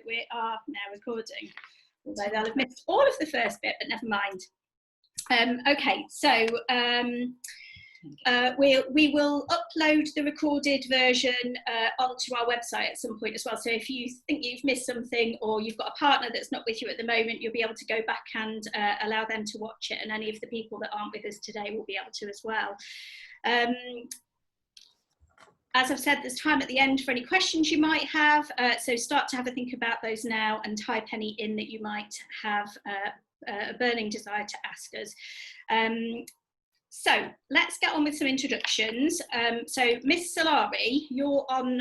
we are now recording, although they'll have missed all of the first bit, but never mind. Okay, so we will upload the recorded version onto our website at some point as well. So if you think you've missed something, or you've got a partner that's not with you at the moment, you'll be able to go back and allow them to watch it, and any of the people that aren't with us today will be able to as well. As I've said, there's time at the end for any questions you might have, so start to have a think about those now and type any in that you might have a burning desire to ask us. So let's get on with some introductions. So Miss Solari, you're on,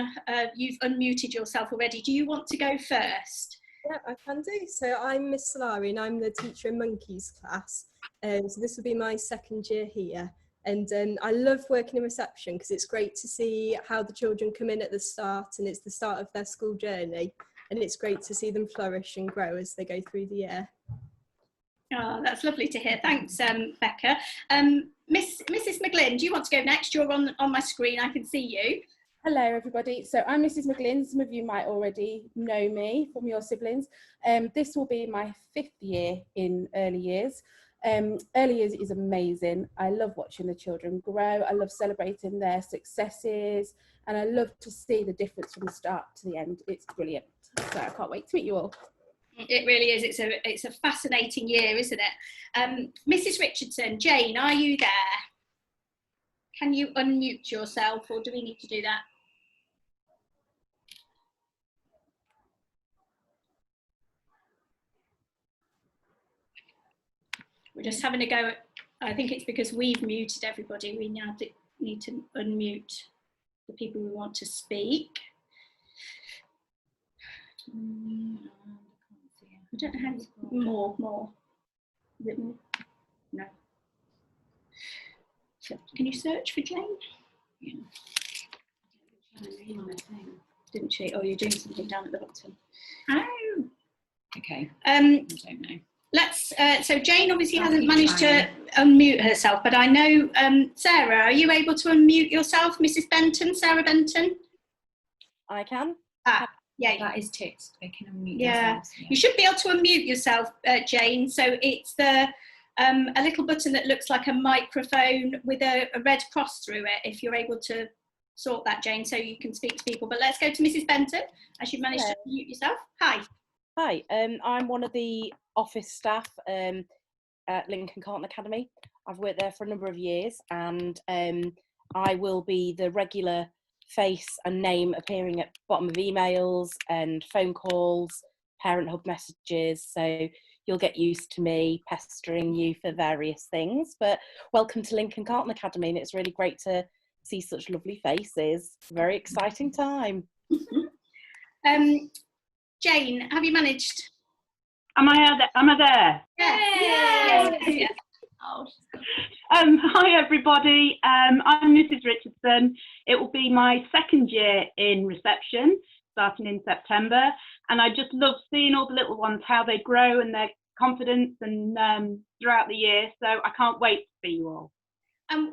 you've unmuted yourself already. Do you want to go first? Yeah, I can do. So I'm Miss Solari and I'm the teacher in Monkeys class. So this will be my second year here. And I love working in reception because it's great to see how the children come in at the start, and it's the start of their school journey. And it's great to see them flourish and grow as they go through the year. Oh, that's lovely to hear. Thanks, Becca. Mrs. McGlynn, do you want to go next? You're on my screen. I can see you. Hello, everybody. So I'm Mrs. McGlynn. Some of you might already know me from your siblings. This will be my 5th year in early years. Early years is amazing. I love watching the children grow. I love celebrating their successes, and I love to see the difference from the start to the end. It's brilliant. So I can't wait to meet you all. It really is. It's a fascinating year, isn't it? Mrs. Richardson, Jane, are you there? Can you unmute yourself, or do we need to do that? We're just having a go at, I think it's because we've muted everybody. We now need to unmute the people we want to speak. I don't know how, more. Is it more? No. So, can you search for Jane? Yeah. Didn't she? Oh, you're doing something down at the bottom. Oh. Okay. I don't know. Let's, so Jane obviously hasn't managed to unmute herself, but I know, Sarah, are you able to unmute yourself, Mrs. Benton, Sarah Benton? I can. Ah, yeah. That is ticked, they can unmute themselves. Yeah. You should be able to unmute yourself, Jane, so it's the, a little button that looks like a microphone with a red cross through it, if you're able to sort that, Jane, so you can speak to people. But let's go to Mrs. Benton, as you've managed to unmute yourself. Hi. Hi, I'm one of the office staff at Lincoln Carlton Academy. I've worked there for a number of years, and I will be the regular face and name appearing at the bottom of emails and phone calls, parent hub messages, so you'll get used to me pestering you for various things. But welcome to Lincoln Carlton Academy, and it's really great to see such lovely faces. Very exciting time. Jane, have you managed? Am I there? Yes. Yes. Oh. Hi everybody, I'm Mrs. Richardson. It will be my 2nd year in reception, starting in September, and I just love seeing all the little ones, how they grow and their confidence and throughout the year, so I can't wait to see you all.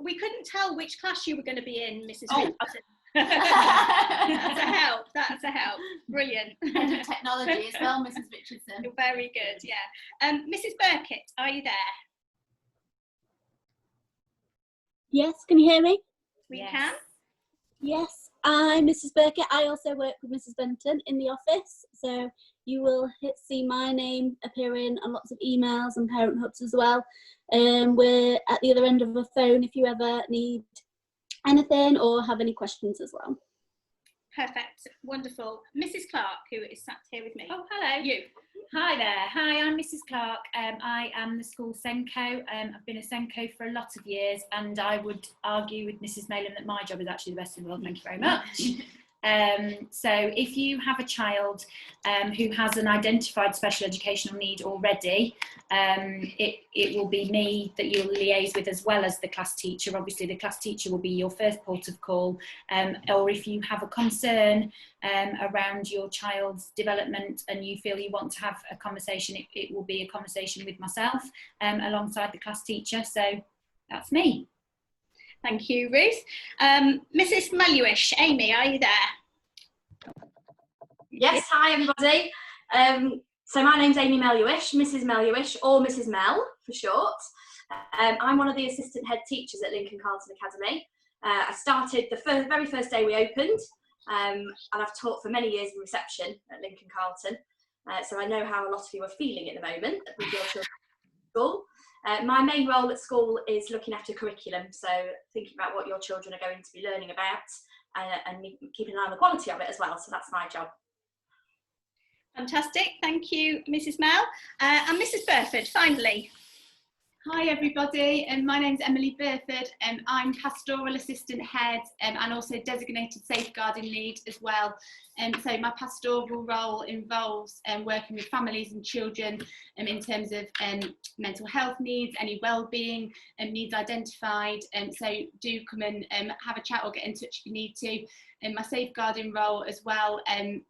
We couldn't tell which class you were going to be in, Mrs. Richardson. That's a help. That's a help. Brilliant. And technology as well, Mrs. Richardson. Very good. Yeah. Mrs. Burkett, are you there? Yes. Can you hear me? We can. Yes. I'm Mrs. Burkett. I also work with Mrs. Benton in the office, so you will see my name appearing on lots of emails and parent hubs as well. We're at the other end of a phone if you ever need anything or have any questions as well. Perfect, wonderful. Mrs. Clark, who is sat here with me. Oh, hello. You. Hi there. Hi, I'm Mrs. Clark. I am the school Senko. I've been a Senko for a lot of years, and I would argue with Mrs. Mayland that my job is actually the best in the world. Thank you very much. So if you have a child who has an identified special educational need already, it will be me that you'll liaise with, as well as the class teacher. Obviously the class teacher will be your first port of call, or if you have a concern around your child's development and you feel you want to have a conversation, it will be a conversation with myself alongside the class teacher. So that's me. Thank you, Ruth. Mrs. Maluish, Amy, are you there? Yes, hi everybody. So my name's Amy Meluish, Mrs. Meluish, or Mrs. Mel for short. I'm one of the assistant head teachers at Lincoln Carlton Academy. I started the very first day we opened, and I've taught for many years in reception at Lincoln Carlton. So I know how a lot of you are feeling at the moment with your children at school. My main role at school is looking after curriculum, so thinking about what your children are going to be learning about and keeping an eye on the quality of it as well. So that's my job. Fantastic, thank you, Mrs. Mel. And Mrs. Burford, finally. Hi everybody, my name's Emily Burford and I'm Pastoral Assistant Head and also Designated Safeguarding Lead as well. So my pastoral role involves working with families and children in terms of mental health needs, any wellbeing needs identified. So do come and have a chat or get in touch if you need to. In my safeguarding role as well,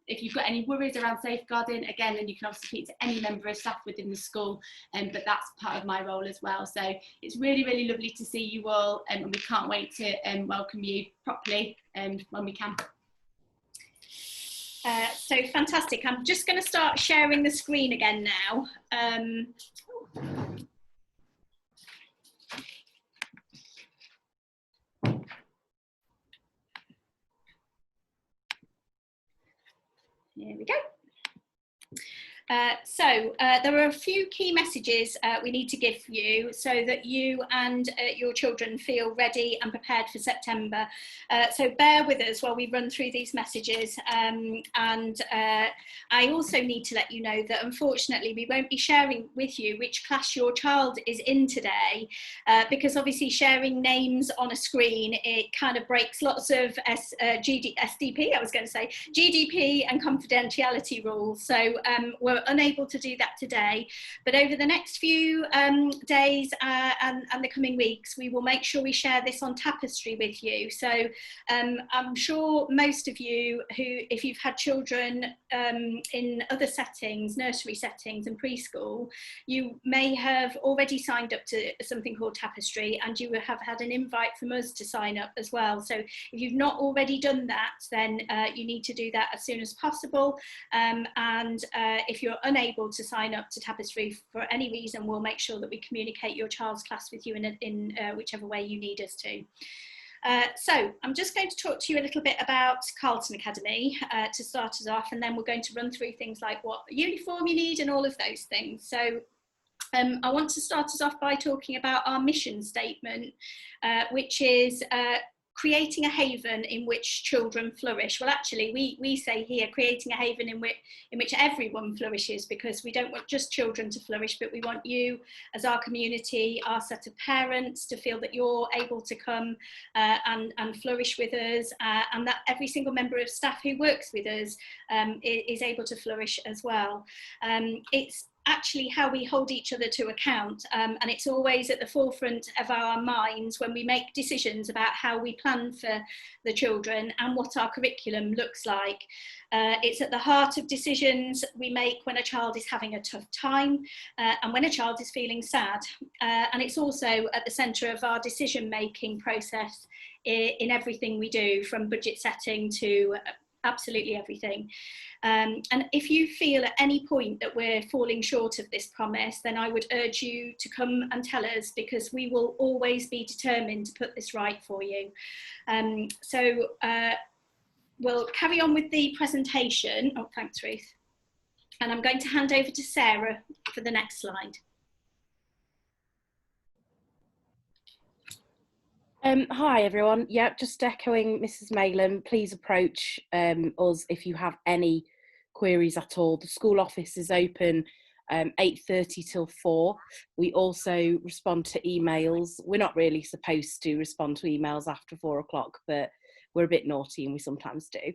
if you've got any worries around safeguarding, again, then you can obviously speak to any member of staff within the school, but that's part of my role as well. So it's really, really lovely to see you all, and we can't wait to welcome you properly when we can. So fantastic. I'm just going to start sharing the screen again now. Here we go. There are a few key messages we need to give you so that you and your children feel ready and prepared for September. So bear with us while we run through these messages. I also need to let you know that unfortunately we won't be sharing with you which class your child is in today, because obviously sharing names on a screen, it kind of breaks lots of GDP and confidentiality rules. So we're unable to do that today, but over the next few days and the coming weeks, we will make sure we share this on Tapestry with you. So I'm sure most of you who, if you've had children in other settings, nursery settings and preschool, you may have already signed up to something called Tapestry, and you will have had an invite from us to sign up as well. So if you've not already done that, then you need to do that as soon as possible. If you're unable to sign up to Tapestry for any reason, we'll make sure that we communicate your child's class with you in whichever way you need us to. So I'm just going to talk to you a little bit about Carlton Academy to start us off, and then we're going to run through things like what uniform you need and all of those things. So I want to start us off by talking about our mission statement, which is creating a haven in which children flourish. Well, actually, we say here, creating a haven in which everyone flourishes, because we don't want just children to flourish, but we want you as our community, our set of parents, to feel that you're able to come and flourish with us, and that every single member of staff who works with us is able to flourish as well. It's actually how we hold each other to account, and it's always at the forefront of our minds when we make decisions about how we plan for the children and what our curriculum looks like. It's at the heart of decisions we make when a child is having a tough time and when a child is feeling sad, and it's also at the centre of our decision-making process in everything we do, from budget setting to absolutely everything. And if you feel at any point that we're falling short of this promise, then I would urge you to come and tell us, because we will always be determined to put this right for you. We'll carry on with the presentation. Oh, thanks, Ruth. And I'm going to hand over to Sarah for the next slide. Hi everyone. Yeah, just echoing Mrs. Maylam, please approach us if you have any queries at all. The school office is open 8:30 till 4. We also respond to emails. We're not really supposed to respond to emails after 4 o'clock, but we're a bit naughty and we sometimes do.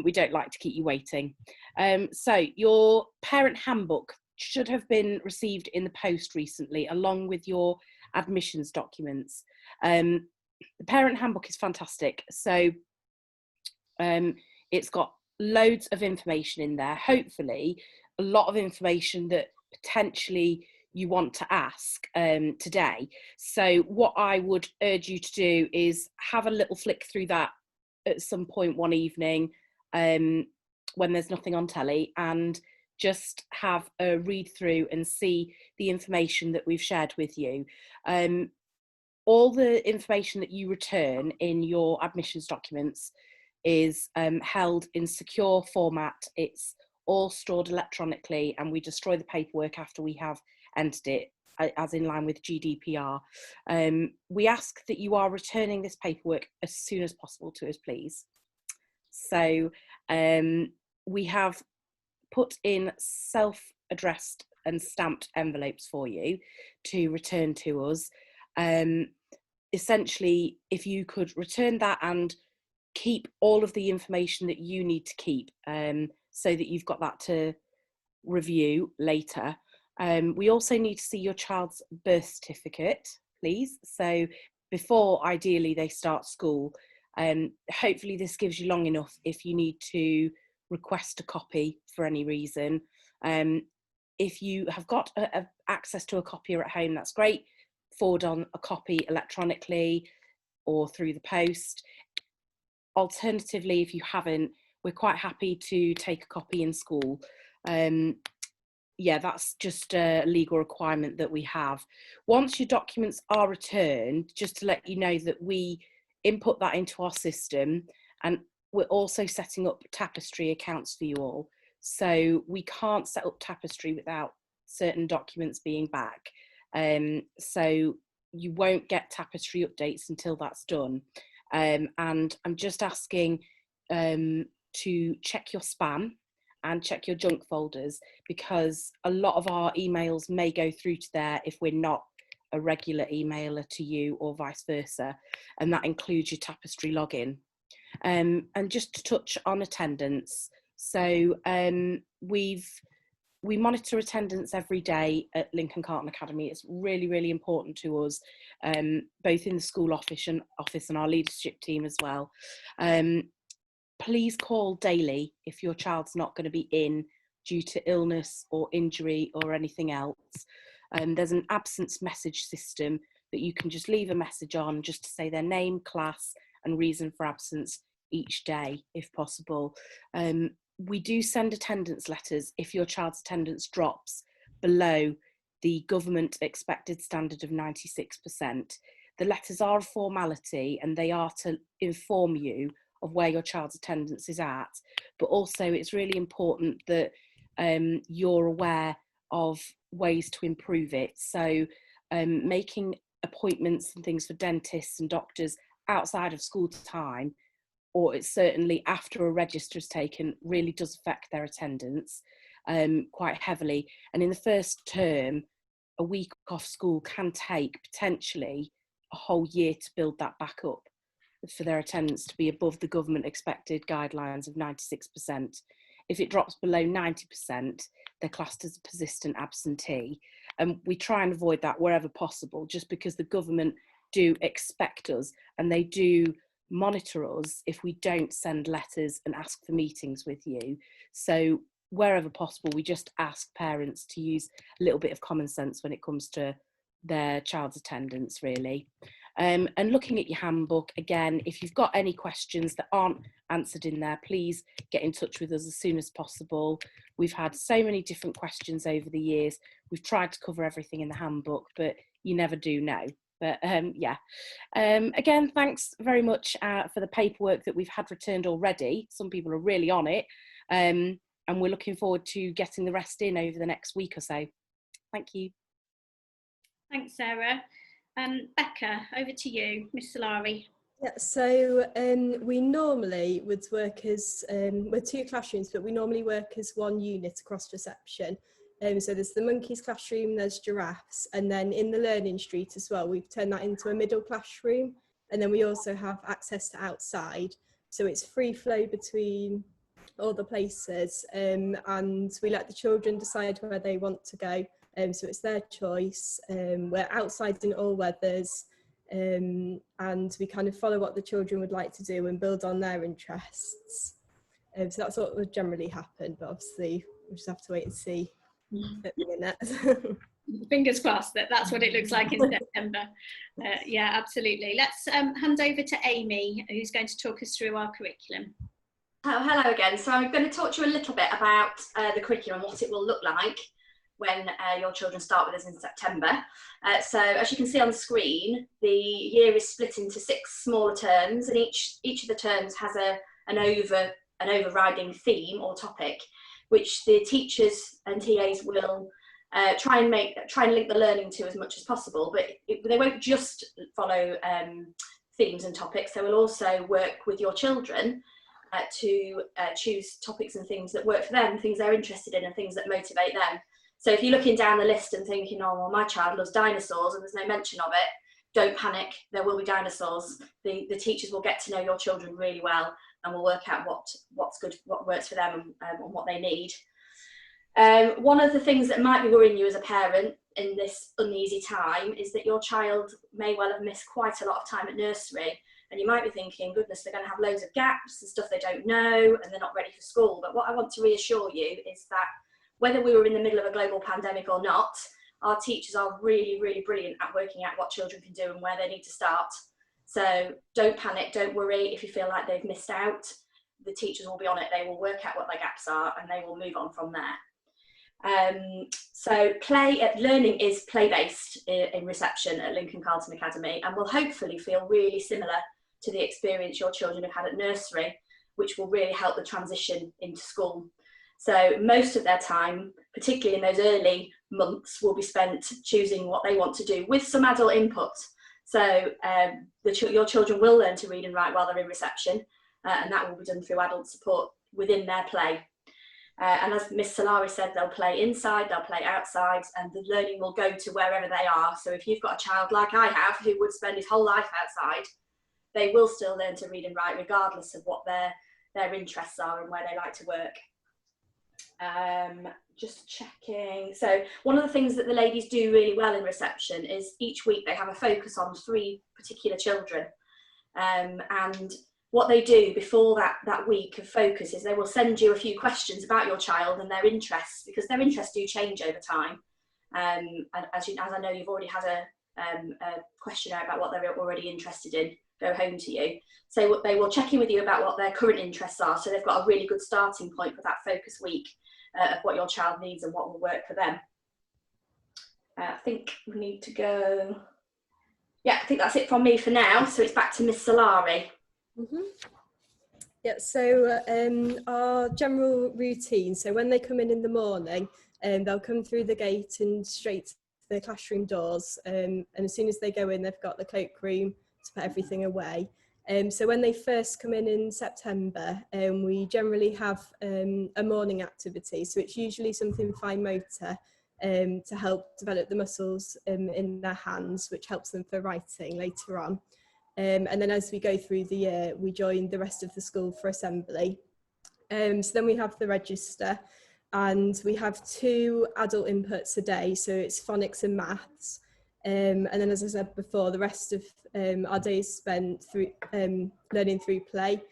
We don't like to keep you waiting. So your parent handbook should have been received in the post recently, along with your admissions documents. The parent handbook is fantastic. So it's got loads of information in there, hopefully a lot of information that potentially you want to ask today. So what I would urge you to do is have a little flick through that at some point one evening when there's nothing on telly, and just have a read through and see the information that we've shared with you. All the information that you return in your admissions documents is held in secure format. It's all stored electronically, and we destroy the paperwork after we have entered it, as in line with GDPR. We ask that you are returning this paperwork as soon as possible to us, please. So we have put in self-addressed and stamped envelopes for you to return to us. Essentially, if you could return that and keep all of the information that you need to keep, so that you've got that to review later. We also need to see your child's birth certificate, please. So before, ideally, they start school. Hopefully this gives you long enough if you need to request a copy for any reason. If you have got access to a copier at home, that's great. Forward on a copy electronically or through the post. Alternatively, if you haven't, we're quite happy to take a copy in school. Yeah, that's just a legal requirement that we have. Once your documents are returned, just to let you know that we input that into our system, and we're also setting up Tapestry accounts for you all. So we can't set up Tapestry without certain documents being back. So you won't get Tapestry updates until that's done. And I'm just asking to check your spam and check your junk folders, because a lot of our emails may go through to there if we're not a regular emailer to you, or vice versa, and that includes your Tapestry login. And just to touch on attendance, so we monitor attendance every day at Lincoln Carlton Academy. It's really, really important to us, both in the school office and our leadership team as well. Please call daily if your child's not going to be in due to illness or injury or anything else. There's an absence message system that you can just leave a message on, just to say their name, class, and reason for absence each day, if possible. We do send attendance letters if your child's attendance drops below the government expected standard of 96%. The letters are a formality, and they are to inform you of where your child's attendance is at, but also it's really important that you're aware of ways to improve it. So making appointments and things for dentists and doctors outside of school time, or it's certainly after a register is taken, really does affect their attendance quite heavily. And in the first term, a week off school can take potentially a whole year to build that back up, for their attendance to be above the government expected guidelines of 96%. If it drops below 90%, they're classed as a persistent absentee. And we try and avoid that wherever possible, just because the government do expect us, and they do monitor us if we don't send letters and ask for meetings with you. So wherever possible, we just ask parents to use a little bit of common sense when it comes to their child's attendance, really. And looking at your handbook, again, if you've got any questions that aren't answered in there, please get in touch with us as soon as possible. We've had so many different questions over the years. We've tried to cover everything in the handbook, but you never do know. But yeah, again, thanks very much for the paperwork that we've had returned already. Some people are really on it, and we're looking forward to getting the rest in over the next week or so. Thank you. Thanks, Sarah. Becca, over to you, Miss Solari. Yeah, so we normally would work as, we're two classrooms, but we normally work as one unit across reception. So there's the monkeys classroom, there's giraffes, and then in the learning street as well, we've turned that into a middle classroom. And then we also have access to outside. So it's free flow between all the places, and we let the children decide where they want to go. So it's their choice. We're outside in all weathers, and we kind of follow what the children would like to do and build on their interests. So that's what would generally happen, but obviously we just have to wait and see at the minute. Fingers crossed that that's what it looks like in September. Yeah, absolutely. Let's hand over to Amy, who's going to talk us through our curriculum. Hello again. So I'm going to talk to you a little bit about the curriculum and what it will look like when your children start with us in September. So as you can see on the screen, the year is split into 6 smaller terms, and each of the terms has an overriding theme or topic, which the teachers and TAs will try and link the learning to as much as possible. But they won't just follow themes and topics. They will also work with your children to choose topics and things that work for them, things they're interested in and things that motivate them. So if you're looking down the list and thinking, oh, well, my child loves dinosaurs and there's no mention of it, don't panic, there will be dinosaurs. The teachers will get to know your children really well and will work out what's good, what works for them and what they need. One of the things that might be worrying you as a parent in this uneasy time is that your child may well have missed quite a lot of time at nursery, and you might be thinking, goodness, they're going to have loads of gaps and stuff they don't know and they're not ready for school. But what I want to reassure you is that whether we were in the middle of a global pandemic or not, our teachers are really, really brilliant at working out what children can do and where they need to start. So don't panic, don't worry if you feel like they've missed out. The teachers will be on it, they will work out what their gaps are and they will move on from there. So learning is play-based in reception at Lincoln Carlton Academy, and will hopefully feel really similar to the experience your children have had at nursery, which will really help the transition into school. So most of their time, particularly in those early months, will be spent choosing what they want to do with some adult input. So your children will learn to read and write while they're in reception, and that will be done through adult support within their play. And as Miss Solari said, they'll play inside, they'll play outside, and the learning will go to wherever they are. So if you've got a child like I have, who would spend his whole life outside, they will still learn to read and write regardless of what their interests are and where they like to work. Just checking. So one of the things that the ladies do really well in reception is each week they have a focus on 3 particular children. And what they do before that week of focus is they will send you a few questions about your child and their interests, because their interests do change over time. And as I know, you've already had a questionnaire about what they're already interested in go home to you. So they will check in with you about what their current interests are, so they've got a really good starting point for that focus week of what your child needs and what will work for them. I think we need to go. Yeah, I think that's it from me for now. So it's back to Miss Solari. Yeah, so our general routine, so when they come in the morning, they'll come through the gate and straight to the classroom doors, and as soon as they go in, they've got the cloakroom to put everything away. So when they first come in September, we generally have a morning activity, so it's usually something fine motor to help develop the muscles in their hands, which helps them for writing later on. And then as we go through the year, we join the rest of the school for assembly. So then we have the register, and we have 2 adult inputs a day, so it's phonics and maths. And then, as I said before, the rest of our day is spent through learning through play.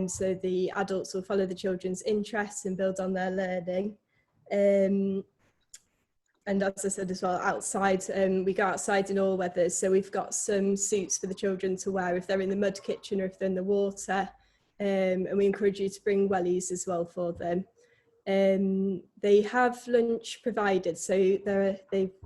So the adults will follow the children's interests and build on their learning. And as I said as well, outside, we go outside in all weathers. So we've got some suits for the children to wear if they're in the mud kitchen or if they're in the water. And we encourage you to bring wellies as well for them. They have lunch provided, so they're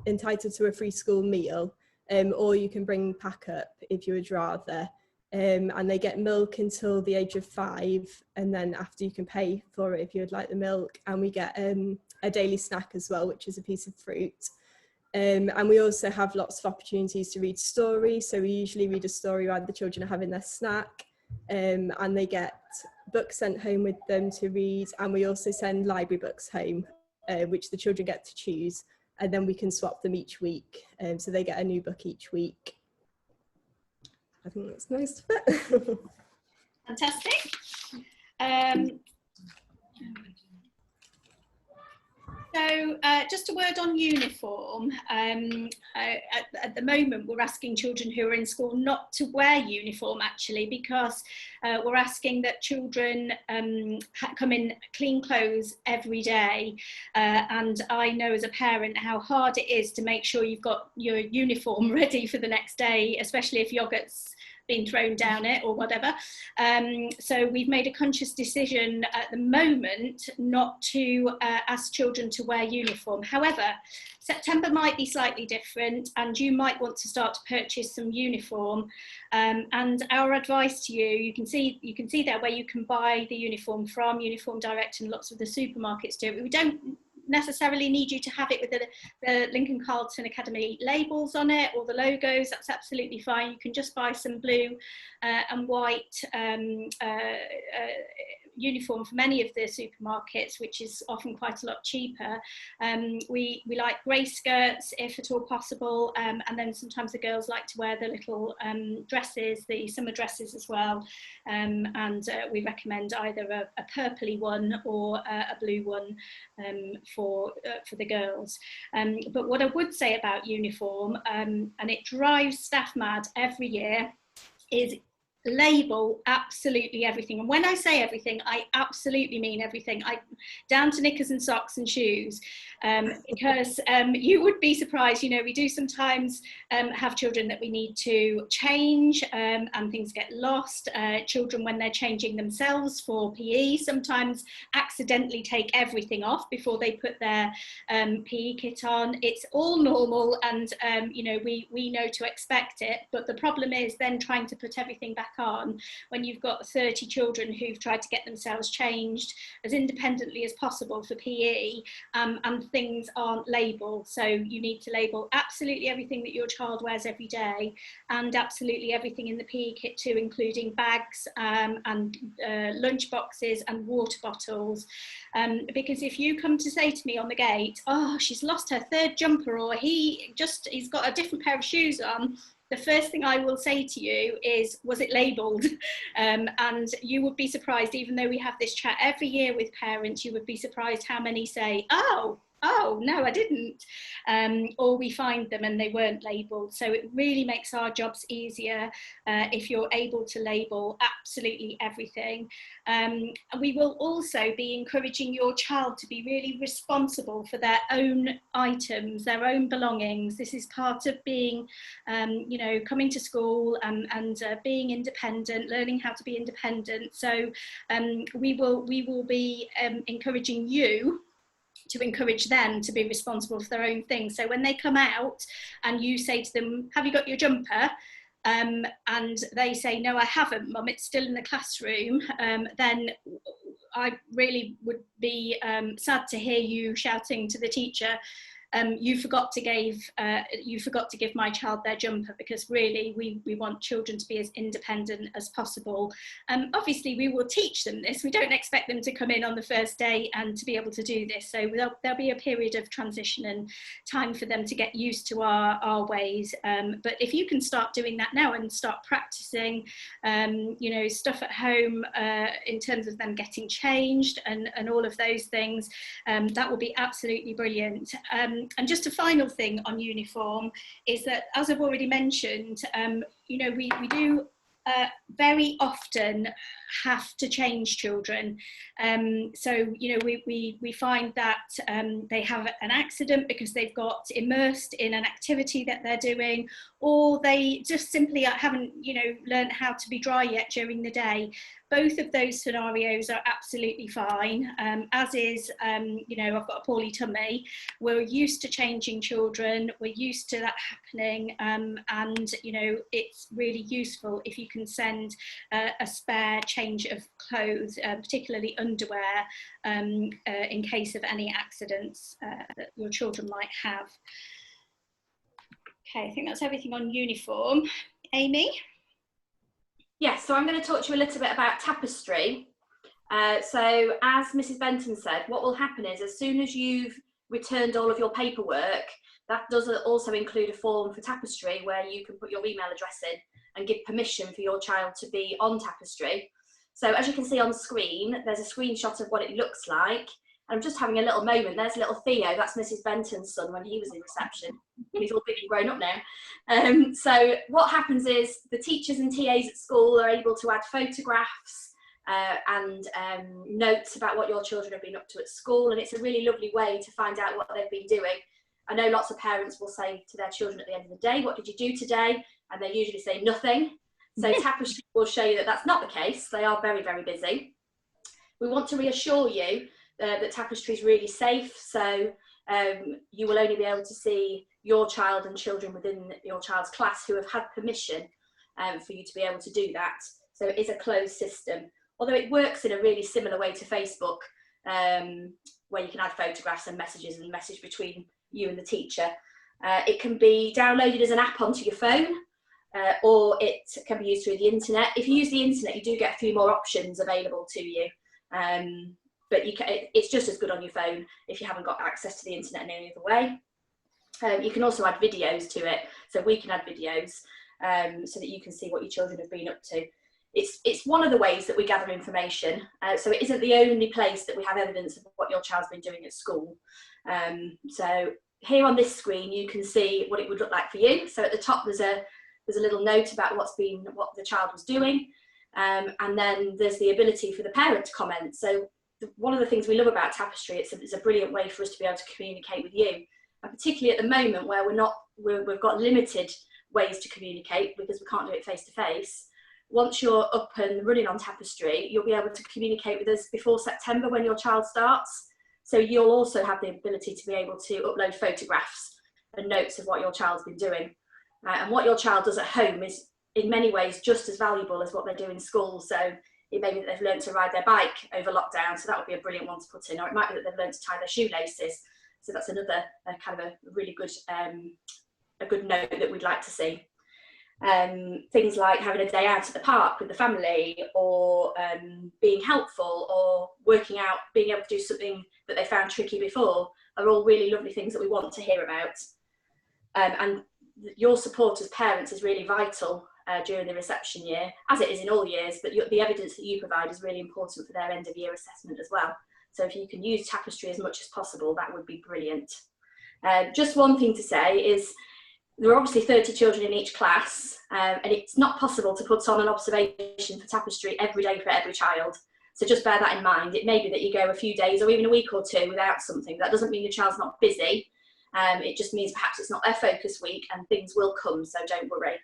entitled to a free school meal, or you can bring pack up if you would rather. And they get milk until the age of 5, and then after you can pay for it if you would like the milk. And we get a daily snack as well, which is a piece of fruit. And we also have lots of opportunities to read stories. So we usually read a story while the children are having their snack, and they get books sent home with them to read. And we also send library books home, which the children get to choose, and then we can swap them each week. So they get a new book each week. I think that's most of it. Fantastic. So just a word on uniform. At the moment, we're asking children who are in school not to wear uniform, actually, because we're asking that children come in clean clothes every day. And I know as a parent how hard it is to make sure you've got your uniform ready for the next day, especially if yogurt's been thrown down it or whatever. So we've made a conscious decision at the moment not to ask children to wear uniform. However, September might be slightly different, and you might want to start to purchase some uniform. And our advice to you, you can see there where you can buy the uniform from, Uniform Direct, and lots of the supermarkets do it. We don't necessarily need you to have it with the Lincoln Carlton Academy labels on it or the logos. That's absolutely fine. You can just buy some blue and white uniform from any of the supermarkets, which is often quite a lot cheaper. We like grey skirts if at all possible, and then sometimes the girls like to wear the little dresses, the summer dresses as well, and we recommend either a purpley one or a blue one for the girls. But what I would say about uniform, and it drives staff mad every year, is label absolutely everything. And when I say everything, I absolutely mean everything, down to knickers and socks and shoes, because you would be surprised, you know, we do sometimes have children that we need to change, and things get lost. Children, when they're changing themselves for PE, sometimes accidentally take everything off before they put their PE kit on. It's all normal, and you know, we know to expect it, but the problem is then trying to put everything back on when you've got 30 children who've tried to get themselves changed as independently as possible for PE, and things aren't labelled. So you need to label absolutely everything that your child wears every day, and absolutely everything in the PE kit too, including bags and lunch boxes and water bottles, because if you come to say to me on the gate, oh, she's lost her third jumper, or he's got a different pair of shoes on, the first thing I will say to you is, was it labelled? And you would be surprised, even though we have this chat every year with parents, you would be surprised how many say, oh no, I didn't, or we find them and they weren't labelled. So it really makes our jobs easier if you're able to label absolutely everything. We will also be encouraging your child to be really responsible for their own items, their own belongings. This is part of being, you know, coming to school and being independent, learning how to be independent. So we will be encouraging you to encourage them to be responsible for their own things. So when they come out and you say to them, have you got your jumper? And they say, no, I haven't, Mum, it's still in the classroom, then I really would be sad to hear you shouting to the teacher, you forgot to give my child their jumper, because really we want children to be as independent as possible. Obviously we will teach them this. We don't expect them to come in on the first day and to be able to do this. So there'll be a period of transition and time for them to get used to our ways. But if you can start doing that now and start practicing, you know, stuff at home in terms of them getting changed and all of those things, that will be absolutely brilliant. And just a final thing on uniform is that, as I've already mentioned, you know, we do very often have to change children. So, you know, we find that they have an accident because they've got immersed in an activity that they're doing, or they just simply haven't, you know, learned how to be dry yet during the day. Both of those scenarios are absolutely fine, as is, you know, I've got a poorly tummy. We're used to changing children, we're used to that happening, and, you know, it's really useful if you can send a spare change of clothes, particularly underwear, in case of any accidents that your children might have. Okay, I think that's everything on uniform. Amy? Yes, so I'm going to talk to you a little bit about tapestry. So as Mrs. Benton said, what will happen is, as soon as you've returned all of your paperwork, that does also include a form for tapestry where you can put your email address in and give permission for your child to be on tapestry. So as you can see on screen, there's a screenshot of what it looks like. I'm just having a little moment. There's little Theo, that's Mrs. Benton's son when he was in reception. He's all big and grown up now. So what happens is the teachers and TAs at school are able to add photographs and notes about what your children have been up to at school, and it's a really lovely way to find out what they've been doing. I know lots of parents will say to their children at the end of the day, what did you do today? And they usually say nothing. So Tapestry will show you that that's not the case. They are very, very busy. We want to reassure you that Tapestry is really safe. So you will only be able to see your child and children within your child's class who have had permission for you to be able to do that. So it is a closed system, although it works in a really similar way to Facebook, where you can add photographs and messages and message between you and the teacher. It can be downloaded as an app onto your phone, or it can be used through the internet. If you use the internet, you do get a few more options available to you, but it's just as good on your phone if you haven't got access to the internet in any other way. You can also add videos to it, so we can add videos so that you can see what your children have been up to. It's one of the ways that we gather information, so it isn't the only place that we have evidence of what your child's been doing at school. So here on this screen you can see what it would look like for you. So at the top there's a little note about what the child was doing, and then there's the ability for the parent to comment. So one of the things we love about Tapestry, it's a brilliant way for us to be able to communicate with you, and particularly at the moment where we've got limited ways to communicate because we can't do it face to face. Once you're up and running on Tapestry, you'll be able to communicate with us before September when your child starts. So you'll also have the ability to be able to upload photographs and notes of what your child's been doing. And what your child does at home is in many ways just as valuable as what they do in school. So it may be that they've learned to ride their bike over lockdown, so that would be a brilliant one to put in, or it might be that they've learned to tie their shoelaces. So that's another kind of a really good, a good note that we'd like to see. Things like having a day out at the park with the family, or being helpful, or working out, being able to do something that they found tricky before, are all really lovely things that we want to hear about. And your support as parents is really vital during the reception year, as it is in all years, but the evidence that you provide is really important for their end of year assessment as well. So if you can use Tapestry as much as possible, that would be brilliant. Just one thing to say is there are obviously 30 children in each class, and it's not possible to put on an observation for Tapestry every day for every child. So just bear that in mind. It may be that you go a few days or even a week or two without something. That doesn't mean your child's not busy. It just means perhaps it's not their focus week, and things will come, so don't worry.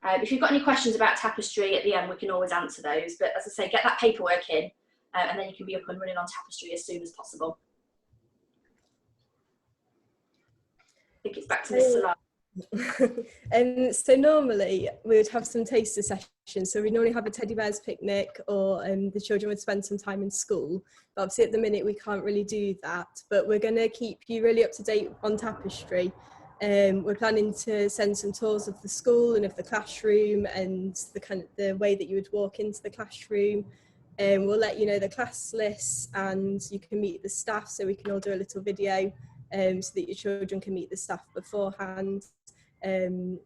If you've got any questions about Tapestry at the end, we can always answer those. But as I say, get that paperwork in, and then you can be up and running on Tapestry as soon as possible. I think it's back to Miss Salah. So normally we would have some taster sessions, so we normally have a teddy bears picnic, or the children would spend some time in school, but obviously at the minute we can't really do that, but we're going to keep you really up to date on Tapestry. We're planning to send some tours of the school and of the classroom, and the way that you would walk into the classroom. We'll let you know the class lists, and you can meet the staff, so we can all do a little video so that your children can meet the staff beforehand.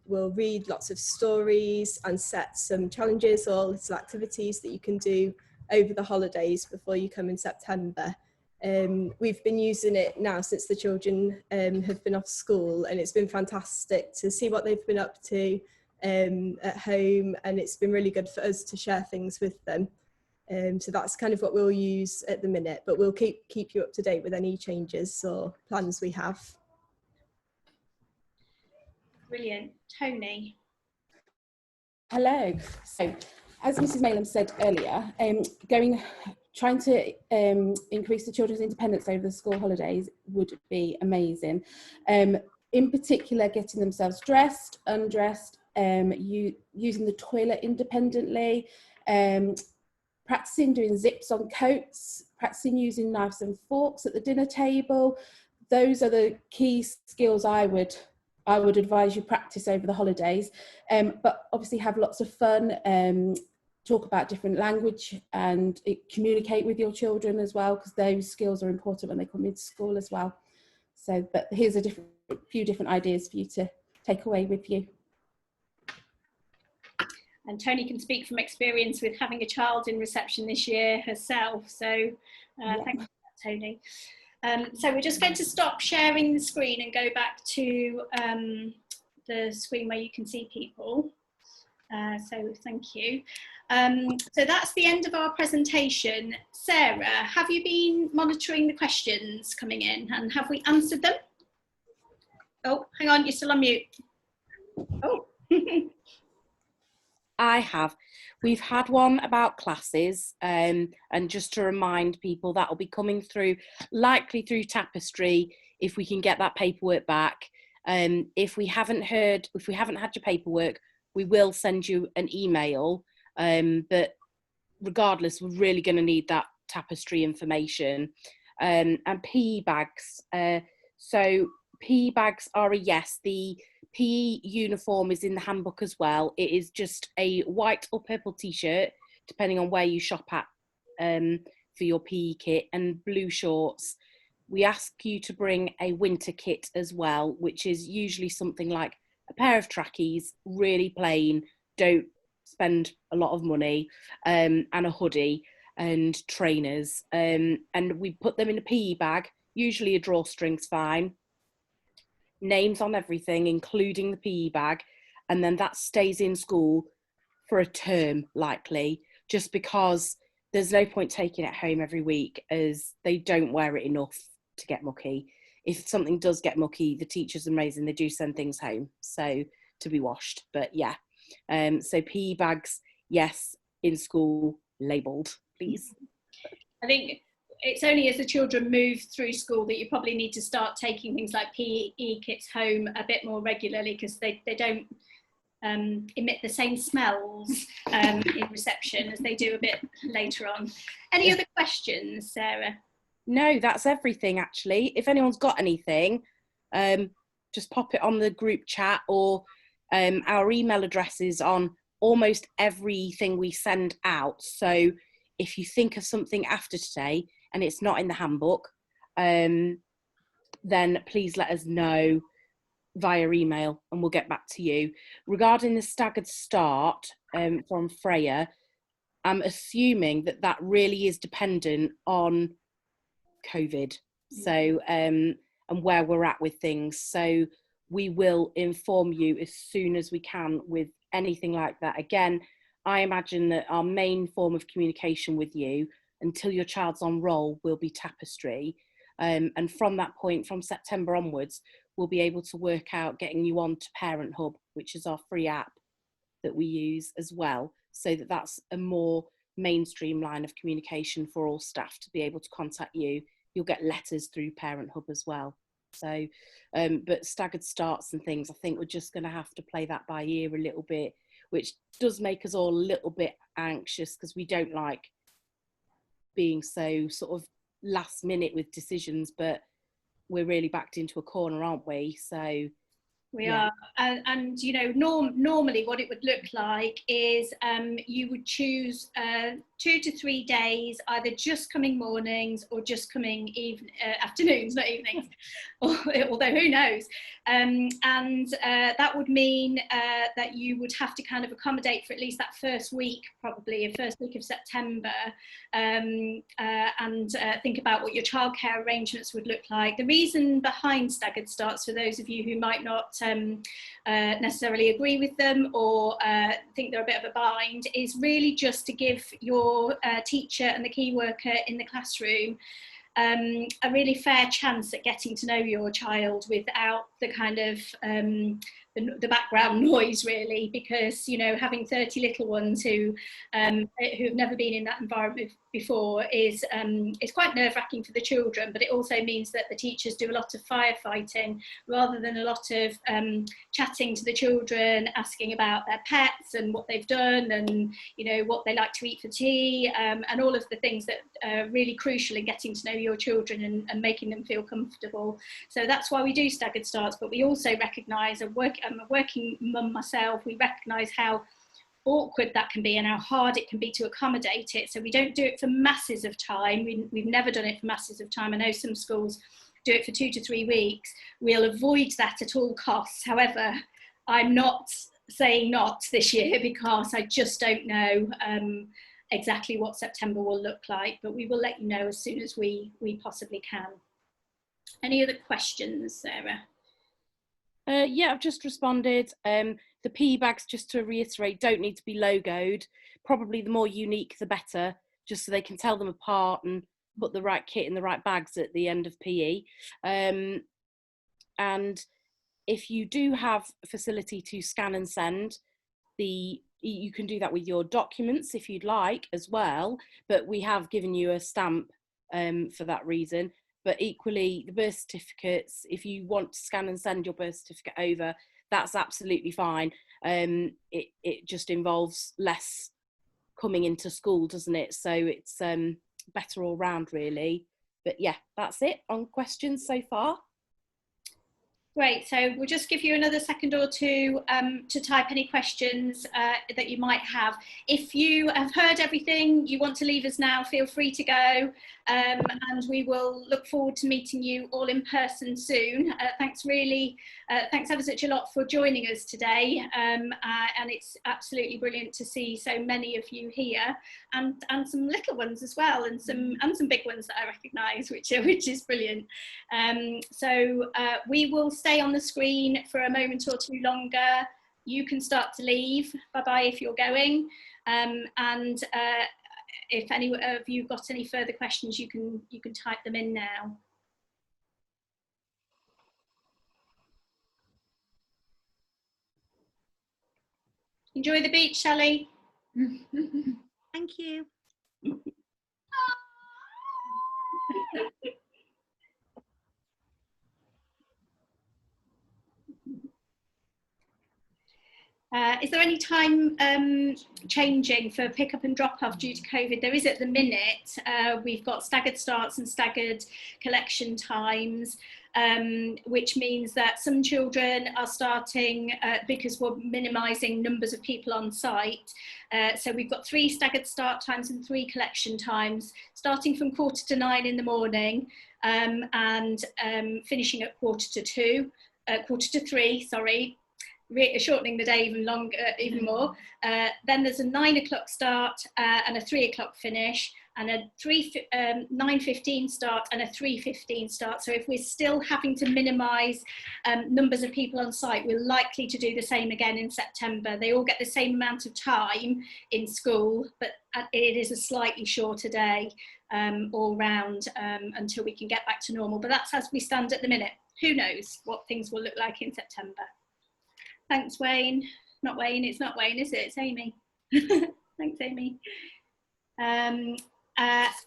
We'll read lots of stories and set some challenges or little activities that you can do over the holidays before you come in September. We've been using it now since the children have been off school, and it's been fantastic to see what they've been up to at home, and it's been really good for us to share things with them. So that's kind of what we'll use at the minute, but we'll keep you up to date with any changes or plans we have. Brilliant. Tony. Hello. So, as Mrs. Malem said earlier, trying to increase the children's independence over the school holidays would be amazing. In particular, getting themselves dressed, undressed, using the toilet independently, practicing doing zips on coats, practicing using knives and forks at the dinner table. Those are the key skills I would advise you practice over the holidays, but obviously have lots of fun, talk about different language, and communicate with your children as well, because those skills are important when they come into school as well. So, but here's a few different ideas for you to take away with you. And Tony can speak from experience with having a child in reception this year herself. So thank you for that, Tony. So we're just going to stop sharing the screen and go back to the screen where you can see people. So thank you. So that's the end of our presentation. Sarah, have you been monitoring the questions coming in, and have we answered them? Oh, hang on, you're still on mute. Oh. I have. We've had one about classes, and just to remind people, that will be coming through, likely through Tapestry, if we can get that paperwork back. If we haven't had your paperwork, we will send you an email. But regardless, we're really going to need that Tapestry information. And PE bags. So PE bags are a yes. The PE uniform is in the handbook as well. It is just a white or purple t-shirt, depending on where you shop at, for your PE kit, and blue shorts. We ask you to bring a winter kit as well, which is usually something like a pair of trackies, really plain, don't spend a lot of money, and a hoodie and trainers. And we put them in a PE bag, usually a drawstring's fine. Names on everything, including the PE bag, and then that stays in school for a term, likely, just because there's no point taking it home every week, as they don't wear it enough to get mucky. If something does get mucky, the teachers are amazing, they do send things home, so to be washed. But yeah, so PE bags, yes, in school, labelled, please. I think it's only as the children move through school that you probably need to start taking things like PE kits home a bit more regularly, because they don't emit the same smells in reception as they do a bit later on. Any other questions, Sarah? No, that's everything actually. If anyone's got anything, just pop it on the group chat, or our email address is on almost everything we send out. So if you think of something after today and it's not in the handbook, then please let us know via email and we'll get back to you. Regarding the staggered start from Freya, I'm assuming that really is dependent on COVID, so and where we're at with things. So we will inform you as soon as we can with anything like that. Again, I imagine that our main form of communication with you until your child's on roll will be Tapestry, and from that point, from September onwards, we'll be able to work out getting you on to Parent Hub, which is our free app that we use as well, so that's a more mainstream line of communication for all staff to be able to contact you. You'll get letters through Parent Hub as well. So, but staggered starts and things, I think we're just going to have to play that by ear a little bit, which does make us all a little bit anxious, because we don't like being so sort of last minute with decisions, but we're really backed into a corner, aren't we? So we are, and you know, normally what it would look like is you would choose 2 to 3 days, either just coming mornings or just coming afternoons, not evenings, although who knows. And that would mean that you would have to kind of accommodate for at least that first week, probably the first week of September, and think about what your childcare arrangements would look like. The reason behind staggered starts, for those of you who might not necessarily agree with them or think they're a bit of a bind, is really just to give your teacher and the key worker in the classroom a really fair chance at getting to know your child without the kind of the background noise, really, because, you know, having 30 little ones who have never been in that environment before is quite nerve-wracking for the children, but it also means that the teachers do a lot of firefighting rather than a lot of chatting to the children, asking about their pets and what they've done, and, you know, what they like to eat for tea, and all of the things that are really crucial in getting to know your children and making them feel comfortable. So that's why we do staggered starts, but we also recognise, I'm a working mum myself, we recognise how awkward that can be and how hard it can be to accommodate it. So we don't do it for masses of time. We've never done it for masses of time. I know some schools do it for 2 to 3 weeks. We'll avoid that at all costs. However, I'm not saying not this year, because I just don't know exactly what September will look like, but we will let you know as soon as we possibly can. Any other questions, Sarah? Yeah, I've just responded. The PE bags, just to reiterate, don't need to be logoed. Probably the more unique, the better, just so they can tell them apart and put the right kit in the right bags at the end of PE. And if you do have facility to scan and send, the you can do that with your documents if you'd like as well, but we have given you a stamp for that reason. But equally, the birth certificates, if you want to scan and send your birth certificate over, that's absolutely fine. It just involves less coming into school, doesn't it? So it's better all round, really. But yeah, that's it on questions so far. Great, so we'll just give you another second or two to type any questions that you might have. If you have heard everything, you want to leave us now, feel free to go, and we will look forward to meeting you all in person soon. Thanks ever such a lot for joining us today, and it's absolutely brilliant to see so many of you here, and some little ones as well, and some big ones that I recognise, which is brilliant. So we will stay on the screen for a moment or two longer. You can start to leave. Bye-bye if you're going. And if any of you got any further questions, you can type them in now. Enjoy the beach, Shelley. Thank you. Is there any time changing for pick up and drop off due to COVID? There is at the minute. We've got staggered starts and staggered collection times, which means that some children are starting because we're minimising numbers of people on site. So we've got 3 staggered start times and 3 collection times, starting from 8:45 in the morning and finishing at 3:45, sorry. Shortening the day even longer, even more. Then there's a 9 o'clock start and a 3 o'clock finish, and a 9:15 start and a 3:15 start. So if we're still having to minimise numbers of people on site, we're likely to do the same again in September. They all get the same amount of time in school, but it is a slightly shorter day all round until we can get back to normal. But that's as we stand at the minute. Who knows what things will look like in September. Thanks, Wayne. Not Wayne, it's not Wayne, is it? It's Amy. Thanks, Amy.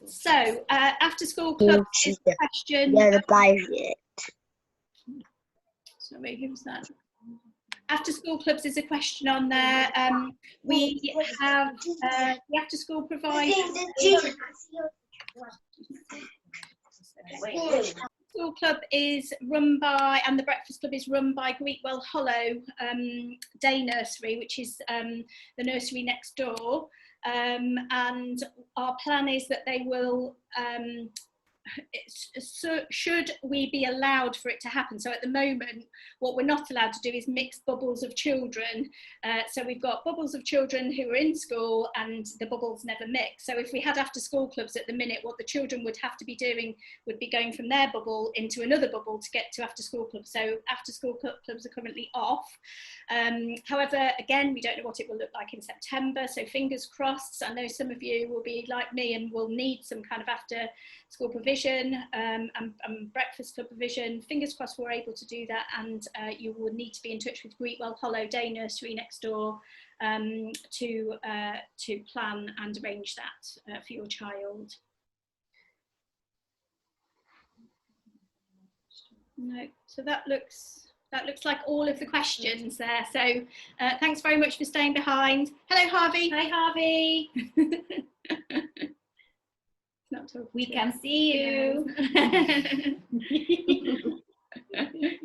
So, after school club is a question. Sorry, who's that? After school clubs is a question on there. We have the after school provider. School club is run by, and the breakfast club is run by Greetwell Hollow Day Nursery, which is the nursery next door. And our plan is that they will, should we be allowed for it to happen. So at the moment, what we're not allowed to do is mix bubbles of children. So we've got bubbles of children who are in school and the bubbles never mix. So if we had after school clubs at the minute, what the children would have to be doing would be going from their bubble into another bubble to get to after school clubs. So after school clubs are currently off. However, again, we don't know what it will look like in September. So fingers crossed. I know some of you will be like me and will need some kind of after school provision and breakfast club provision. Fingers crossed we're able to do that, and you will need to be in touch with Greetwell Hollow Day Nursery next door to plan and arrange that for your child. No, so that looks like all of the questions there. So thanks very much for staying behind. Hello, Harvey. Hi, Harvey. We can see you.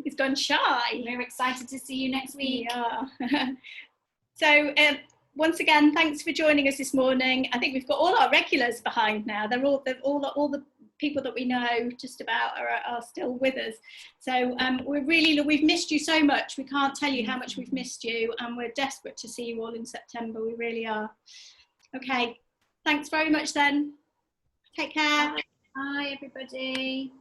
He's gone shy. We're excited to see you next week. Yeah. So once again, thanks for joining us this morning. I think we've got all our regulars behind now. They're all the people that we know just about are still with us. So we've missed you so much. We can't tell you how much we've missed you, and we're desperate to see you all in September. We really are. Okay, thanks very much then. Take care. Bye everybody.